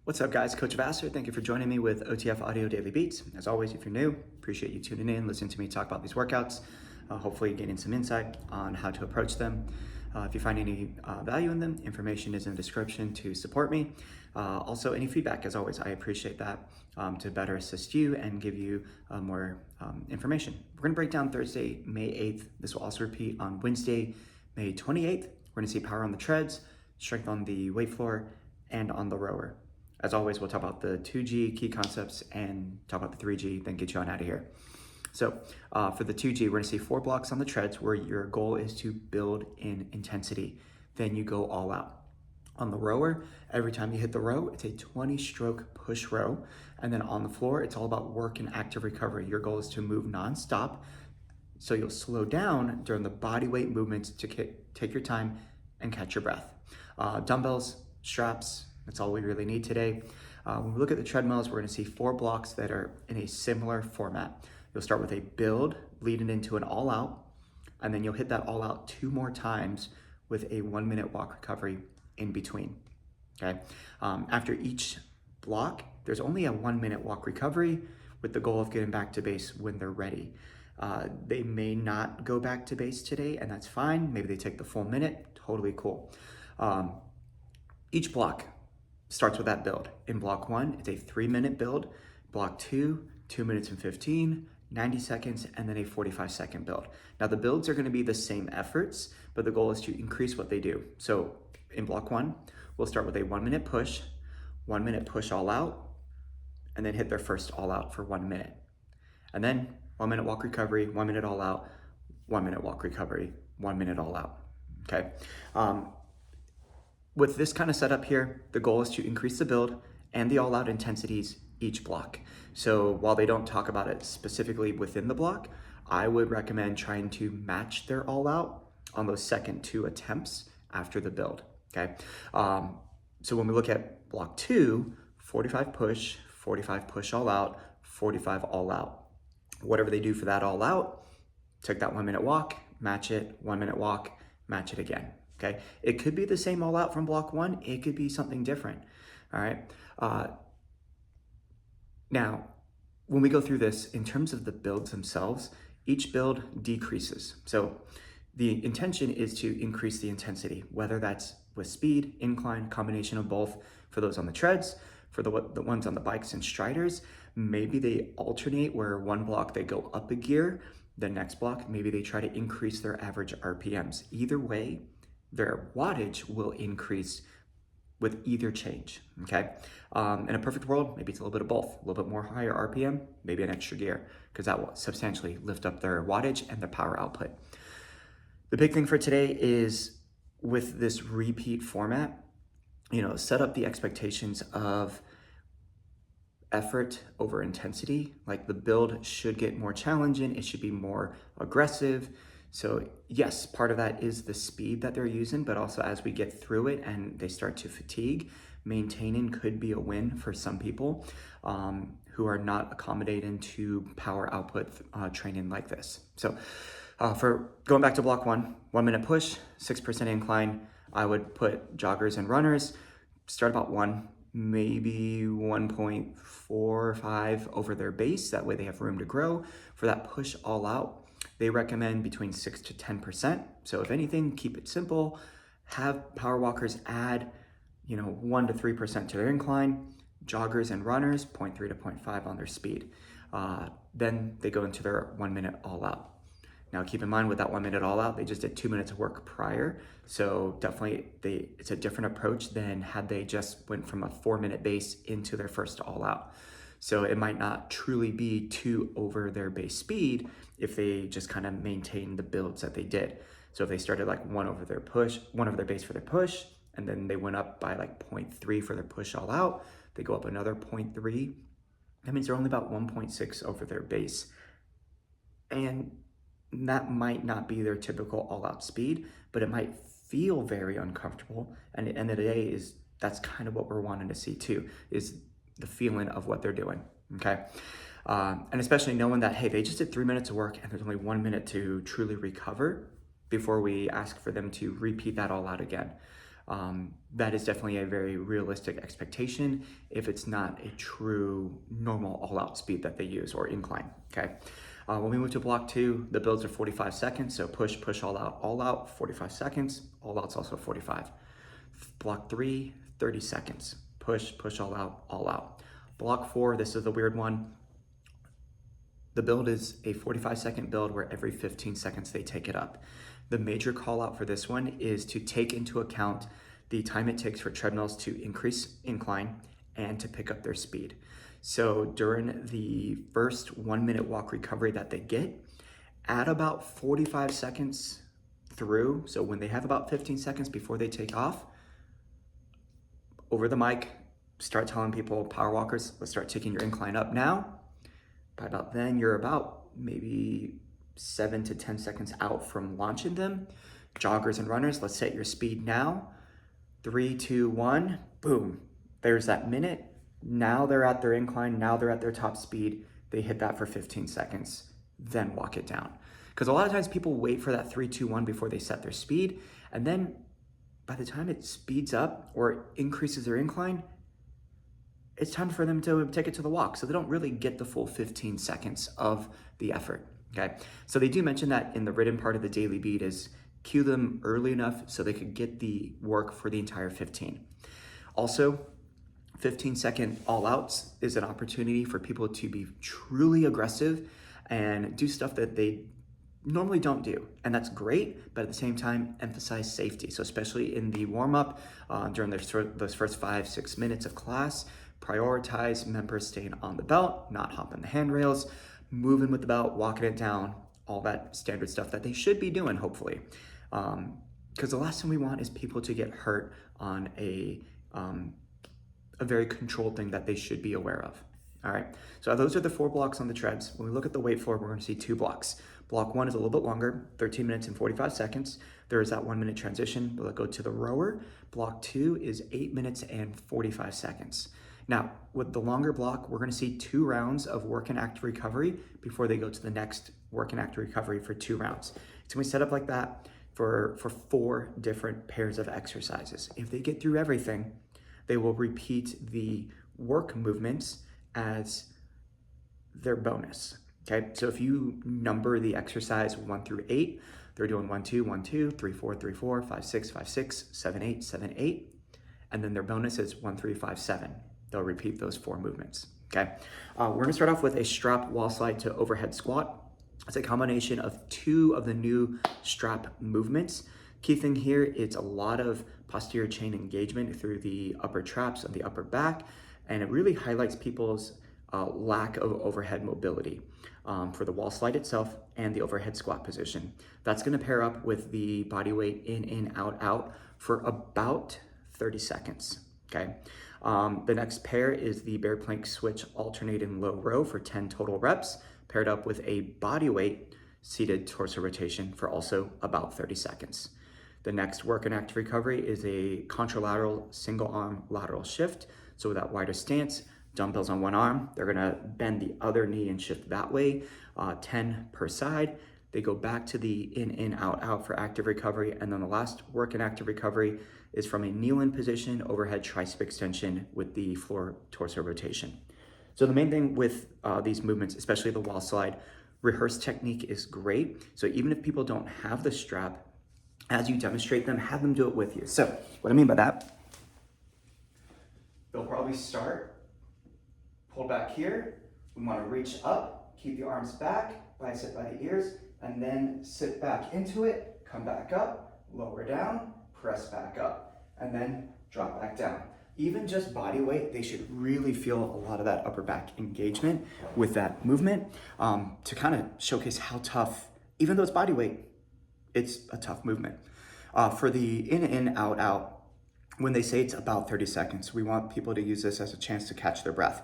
What's up, guys? Coach Vassar. Thank you for joining me with OTF Audio Daily Beats. As always, if you're new, appreciate you tuning in, listening to me talk about these workouts. Hopefully gaining some insight on how to approach them. If you find any value in them, information is in the description to support me. Also, any feedback, as always, I appreciate that to better assist you and give you more information. We're going to break down Thursday, May 8th. This will also repeat on Wednesday, May 28th. We're going to see power on the treads, strength on the weight floor, and on the rower. As always, we'll talk about the 2G key concepts and talk about the 3G, then get you on out of here. So for the 2G, we're gonna see 4 blocks on the treads where your goal is to build in intensity. Then you go all out. On the rower, every time you hit the row, it's a 20-stroke push row. And then on the floor, it's all about work and active recovery. Your goal is to move nonstop. So you'll slow down during the body weight movements to take your time and catch your breath. Dumbbells, straps, that's all we really need today. When we look at the treadmills, we're gonna see 4 blocks that are in a similar format. You'll start with a build, leading into an all out, and then you'll hit that all out 2 more times with a 1-minute walk recovery in between, okay? After each block, there's only a 1-minute walk recovery with the goal of getting back to base when they're ready. They may not go back to base today, and that's fine. Maybe they take the full minute, totally cool. Each block starts with that build. In block 1, it's a 3-minute build. Block 2, 2 minutes and 15, 90 seconds, and then a 45-second build. Now the builds are gonna be the same efforts, but the goal is to increase what they do. So in block 1, we'll start with a 1-minute push, 1-minute push all out, and then hit their first all out for 1 minute. And then 1-minute walk recovery, 1 minute all out, 1-minute walk recovery, 1 minute all out, okay? With this kind of setup here, the goal is to increase the build and the all-out intensities each block. So while they don't talk about it specifically within the block, I would recommend trying to match their all-out on those second 2 attempts after the build, okay? So when we look at block 2, 45 push all out, 45 all out. Whatever they do for that all out, take that 1-minute walk, match it, 1-minute walk, match it again. Okay, it could be the same all out from block 1. It could be something different. All right. Now, when we go through this, in terms of the builds themselves, each build decreases. So the intention is to increase the intensity, whether that's with speed, incline, combination of both. For those on the treads, for the ones on the bikes and striders, maybe they alternate where one block they go up a gear, the next block, maybe they try to increase their average RPMs. Either way, their wattage will increase with either change, okay? In a perfect world, maybe it's a little bit of both. A little bit more higher RPM, maybe an extra gear, because that will substantially lift up their wattage and their power output. The big thing for today is with this repeat format, set up the expectations of effort over intensity. Like the build should get more challenging, it should be more aggressive. So yes, part of that is the speed that they're using, but also as we get through it and they start to fatigue, maintaining could be a win for some people who are not accommodating to power output training like this. So for going back to block 1, 1-minute push, 6% incline, I would put joggers and runners, start about 1, maybe 1.45 over their base. That way they have room to grow. For that push all out, they recommend between 6 to 10%. So if anything, keep it simple. Have power walkers add, 1 to 3% to their incline. Joggers and runners, 0.3 to 0.5 on their speed. Then they go into their 1-minute all out. Now keep in mind with that 1-minute all out, they just did 2 minutes of work prior. So definitely it's a different approach than had they just went from a 4-minute base into their first all out. So it might not truly be 2 over their base speed if they just kind of maintain the builds that they did. So if they started like 1 over their base for their push, and then they went up by like 0.3 for their push all out, they go up another 0.3. That means they're only about 1.6 over their base. And that might not be their typical all out speed, but it might feel very uncomfortable. And at the end of the day, that's kind of what we're wanting to see too, is the feeling of what they're doing, okay? And especially knowing that, hey, they just did 3 minutes of work and there's only 1 minute to truly recover before we ask for them to repeat that all out again. that is definitely a very realistic expectation if it's not a true normal all-out speed that they use or incline, okay? When we move to block 2, the builds are 45 seconds, so push, push, all out, 45 seconds, all out's also 45. Block 3, 30 seconds, push, push, all out, all out. Block 4, this is the weird one. The build is a 45-second build where every 15 seconds they take it up. The major call out for this one is to take into account the time it takes for treadmills to increase incline and to pick up their speed. So during the first 1 minute walk recovery that they get, at about 45 seconds through, so when they have about 15 seconds before they take off, over the mic, start telling people, power walkers, let's start taking your incline up now. By about then, you're about maybe 7 to 10 seconds out from launching them. Joggers and runners, let's set your speed now. 3, 2, 1, boom. There's that minute. Now they're at their incline. Now they're at their top speed. They hit that for 15 seconds, then walk it down. Because a lot of times people wait for that 3, 2, 1 before they set their speed. And then by the time it speeds up or increases their incline, it's time for them to take it to the walk. So they don't really get the full 15 seconds of the effort, okay? So they do mention that in the written part of the daily beat is cue them early enough so they could get the work for the entire 15. Also, 15-second all outs is an opportunity for people to be truly aggressive and do stuff that they normally don't do. And that's great, but at the same time, emphasize safety. So especially in the warm-up, during those first 5-6 minutes of class, prioritize members staying on the belt, not hopping the handrails, moving with the belt, walking it down, all that standard stuff that they should be doing, hopefully. Because the last thing we want is people to get hurt on a very controlled thing that they should be aware of. All right, so those are the 4 blocks on the treads. When we look at the weight floor, we're going to see 2 blocks. Block 1 is a little bit longer, 13 minutes and 45 seconds. There is that 1 minute transition. We'll go to the rower. Block 2 is 8 minutes and 45 seconds. Now, with the longer block, we're going to see 2 rounds of work and active recovery before they go to the next work and active recovery for 2 rounds. It's going to be set up like that for 4 different pairs of exercises. If they get through everything, they will repeat the work movements as their bonus. Okay, so if you number the exercise 1 through 8, they're doing 1, 2, 1, 2, 3, 4, 3, 4, 5, 6, 5, 6, 7, 8, 7, 8, and then their bonus is 1, 3, 5, 7. They'll repeat those 4 movements. Okay, we're gonna start off with a strap wall slide to overhead squat. It's a combination of 2 of the new strap movements. Key thing here, it's a lot of posterior chain engagement through the upper traps of the upper back, and it really highlights people's lack of overhead mobility for the wall slide itself and the overhead squat position. That's gonna pair up with the body weight in, out for about 30 seconds, okay? The next pair is the bear plank switch alternating low row for 10 total reps, paired up with a body weight seated torso rotation for also about 30 seconds. The next work and active recovery is a contralateral single arm lateral shift. So with that wider stance, dumbbells on one arm, they're gonna bend the other knee and shift that way, 10 per side. They go back to the in, out for active recovery. And then the last work and active recovery is from a kneel-in position, overhead tricep extension with the floor torso rotation. So the main thing with these movements, especially the wall slide, rehearsed technique is great. So even if people don't have the strap, as you demonstrate them, have them do it with you. So what I mean by that, they'll probably start, pull back here. We wanna reach up, keep the arms back, bicep by the ears, and then sit back into it, come back up, lower down, press back up, and then drop back down. Even just body weight, they should really feel a lot of that upper back engagement with that movement to kind of showcase how tough, even though it's body weight, it's a tough movement. For the in, out, when they say it's about 30 seconds, we want people to use this as a chance to catch their breath.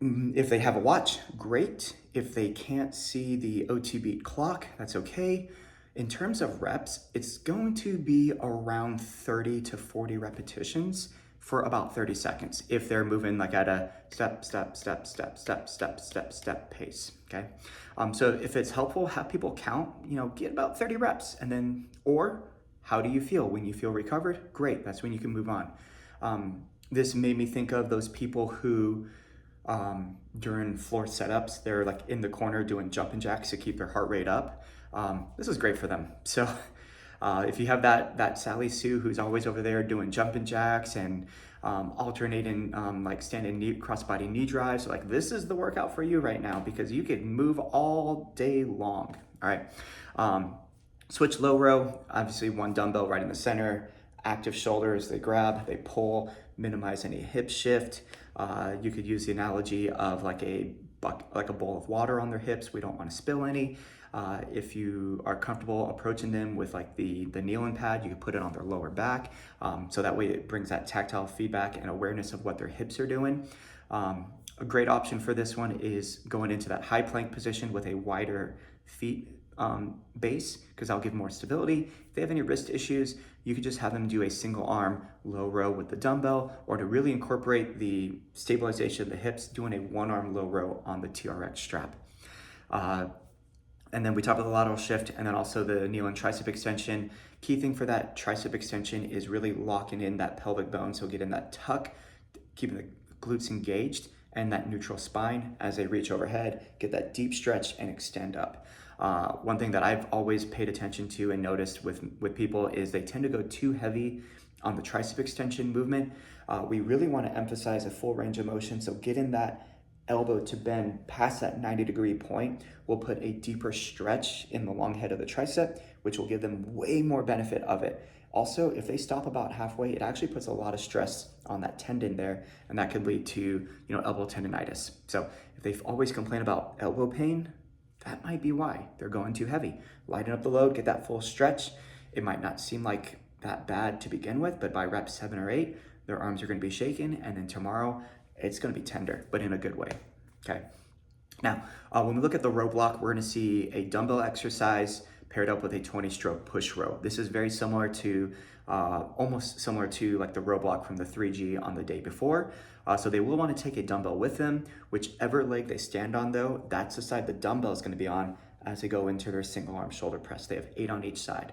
If they have a watch, great. If they can't see the OT beat clock, that's okay. In terms of reps, it's going to be around 30 to 40 repetitions for about 30 seconds if they're moving like at a step pace, okay? So if it's helpful, have people count, get about 30 reps and then, or How do you feel? When you feel recovered, great, that's when you can move on. This made me think of those people who during floor setups, they're like in the corner doing jumping jacks to keep their heart rate up. This is great for them. So if you have that Sally Sue who's always over there doing jumping jacks and alternating like standing crossbody knee drives, like this is the workout for you right now because you can move all day long. All right. Switch low row, obviously one dumbbell right in the center, active shoulders, they grab, they pull, minimize any hip shift. You could use the analogy of like a bowl of water on their hips. We don't want to spill any. If you are comfortable approaching them with like the kneeling pad, you can put it on their lower back. So that way it brings that tactile feedback and awareness of what their hips are doing. A great option for this one is going into that high plank position with a wider feet base, because I'll give more stability. If they have any wrist issues, you could just have them do a single arm low row with the dumbbell, or to really incorporate the stabilization of the hips, doing a one arm low row on the TRX strap. And then we talk about the lateral shift and then also the knee and tricep extension. Key thing for that tricep extension is really locking in that pelvic bone. So get in that tuck, keeping the glutes engaged and that neutral spine as they reach overhead, get that deep stretch and extend up. One thing that I've always paid attention to and noticed with people is they tend to go too heavy on the tricep extension movement. We really want to emphasize a full range of motion. So get in that elbow to bend past that 90-degree point. We'll put a deeper stretch in the long head of the tricep, which will give them way more benefit of it. Also, if they stop about halfway, it actually puts a lot of stress on that tendon there, and that could lead to, elbow tendonitis. So if they always complain about elbow pain, that might be why they're going too heavy. Lighten up the load, get that full stretch. It might not seem like that bad to begin with, but by rep 7 or 8, their arms are going to be shaking, and then tomorrow it's going to be tender, but in a good way. Okay. Now, when we look at the row block, we're going to see a dumbbell exercise paired up with a 20-stroke push row. This is very similar to, almost similar to like the row block from the 3G on the day before. So they will want to take a dumbbell with them. Whichever leg they stand on though, that's the side the dumbbell is going to be on as they go into their single arm shoulder press. They have 8 on each side.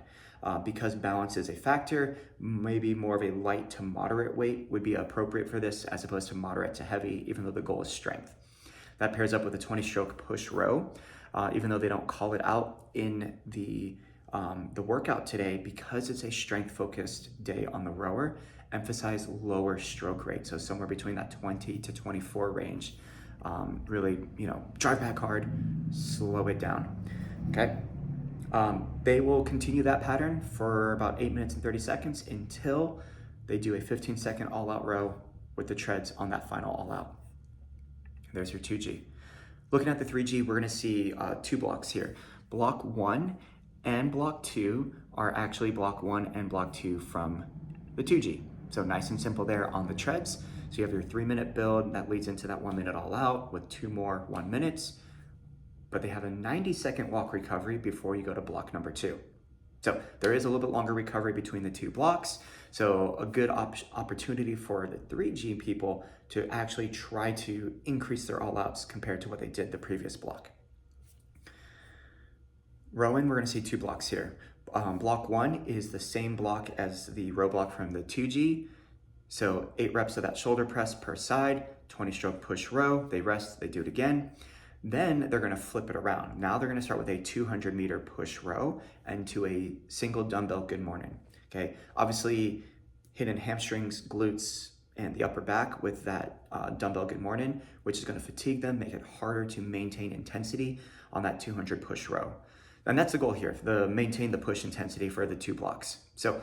Because balance is a factor, maybe more of a light to moderate weight would be appropriate for this as opposed to moderate to heavy, even though the goal is strength. That pairs up with a 20-stroke push row, even though they don't call it out in the workout today, because it's a strength-focused day on the rower, emphasize lower stroke rate. So somewhere between that 20 to 24 range. Really, drive back hard, slow it down, okay? They will continue that pattern for about 8 minutes and 30 seconds until they do a 15-second all-out row with the treads on that final all-out. There's your 2G. Looking at the 3G, we're gonna see 2 blocks here. Block 1 and block 2 are actually block 1 and block 2 from the 2G. So nice and simple there on the treads. So you have your 3-minute build that leads into that 1 minute all-out with 2 more 1 minutes. But they have a 90-second walk recovery before you go to block number 2. So there is a little bit longer recovery between the 2 blocks. So a good opportunity for the 3G people to actually try to increase their all-outs compared to what they did the previous block. Rowing, we're gonna see 2 blocks here. Block 1 is the same block as the row block from the 2G. So 8 reps of that shoulder press per side, 20-stroke push row, they rest, they do it again. Then they're gonna flip it around. Now they're gonna start with a 200-meter push row and to a single dumbbell good morning, okay? Obviously, hitting hamstrings, glutes, and the upper back with that dumbbell good morning, which is gonna fatigue them, make it harder to maintain intensity on that 200 push row. And that's the goal here, maintain the push intensity for the 2 blocks. So,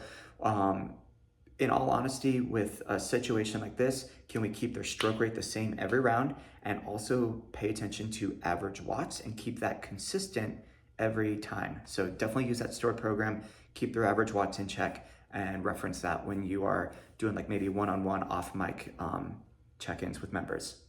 in all honesty, with a situation like this, can we keep their stroke rate the same every round and also pay attention to average watts and keep that consistent every time? So definitely use that stored program, keep their average watts in check, and reference that when you are doing like maybe one-on-one off-mic check-ins with members.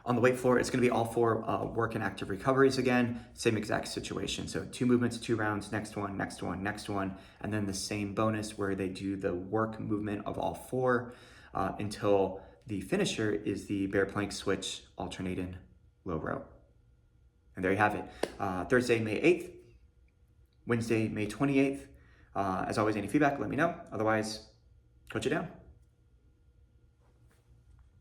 On the weight floor, it's gonna be all 4 work and active recoveries again, same exact situation. So 2 movements, 2 rounds, next one, next one, next one, and then the same bonus where they do the work movement of all 4 until the finisher is the bear plank switch alternating low row. And there you have it. Thursday, May 8th, Wednesday, May 28th, As always, any feedback, let me know. Otherwise, coach it down.